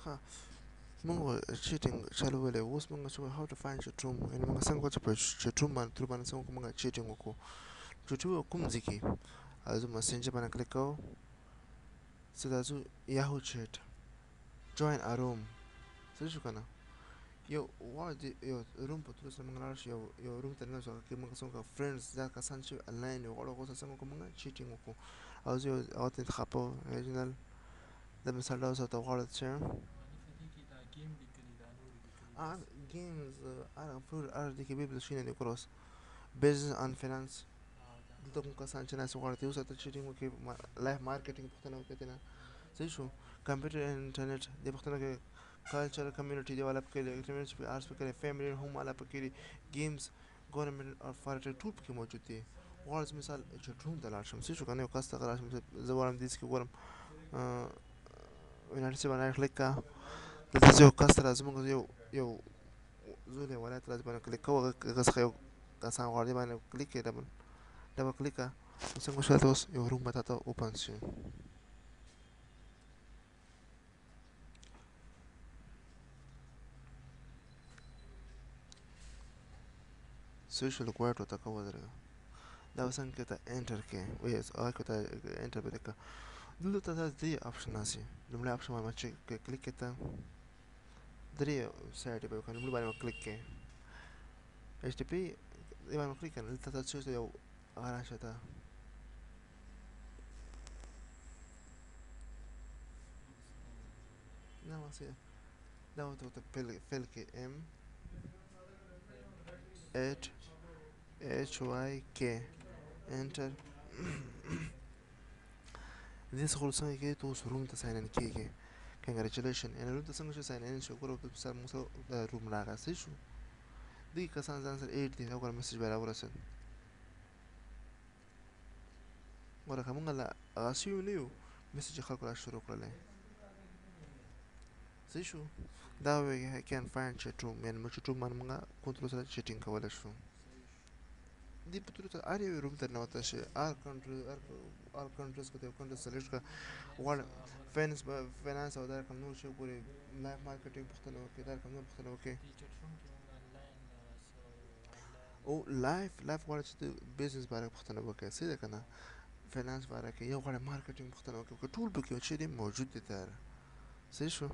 ها مونږ چیټینګ چالو ولې اوس مونږ چې how to find your room ان مونږ څنګه چې په چټروم باندې تر باندې څنګه مونږ چیټینګ وکړو چټو کوم ځکه ازو مسنجر باندې کلیک کوو څه یاهو چیټ join a room څه شو کنه یو واحد یو روم په تر سره مونږ لاړ شو یو روم ته نه شو کې مونږ څنګه فرندز دا کسان چې انلاین یو غوړو غوسه څنګه کومه چیټینګ وکړو او زه او ته خپو اوريجنال د مثال دا اوسه ته غوړل چې games are approved are the capable شینه کروس business and finance دلته کوم کسان چې ناس غوړته اوسه ته چیټینګ وکړي لایف مارکیټینګ پښتنه وکړي نه صحیح شو کمپیوټر انټرنیټ د پښتنه کې cultural community develop کړي اکټیویټیز په آرټس په فیملی هوم والا په کې گیمز ګورنمنت او فارټر ټول پکې موجود دي غواړم مثال چې ټول د لاړ شم چې کنه یو کس ته راشم زه غواړم دې کې ګورم ویناټ څه باندې کلیک کا دلته یو کس ته لازم یو زول ولایت لازم باندې کلیک کوو هغه څه یو کسان غواړي باندې کلیک کړه ډبل کلیک کا څنګه شاته اوس یو روم مته ته اوپن شي social quadrant ته کوو درګه دا څنګه کې ته انټر کې وایي هغه ته انټر به وکړه دلته تاسو دې آپشن راسي لومړی آپشن باندې چې کلیک کړئ درې سایډ به وکړئ لومړی باندې کلیک کړئ ایچ ټي پی دې باندې کلیک کړئ دلته تاسو یو هغه راشه ته نه واسه دا ته فل کې ام HYK انټر دې څه خلاصه کې ته اوس روم ته ساين ان کېږي کنګریچولیشن ان روم ته څنګه شو ساين ان شو ګورو په سر موږ د روم راغلی شو دې کسان ځان سره 8 دی دا ګور میسج به راورسېد ورکه مونږ لا غاسیو نیو میسج خلکو را شروع کړل صحیح شو دا وی کین فایند چټ روم یعنی موږ چټ روم باندې مونږ کنټرول سره چټینګ کولای شو دې په تور ته ار یو روم ته نه وته شي ار کنټریز کو ته کنټریز سلیکټ کا وړ فینانس او دا کوم نور شي ګوري لایف مارکیټینګ پختنه وکي دا کوم نور پختنه وکي او لایف وړ چې بزنس باندې پختنه وکي څه ده کنه فینانس باندې کې یو غوړ مارکیټینګ پختنه وکي ټول به کې چې موجود دي تر صحیح شو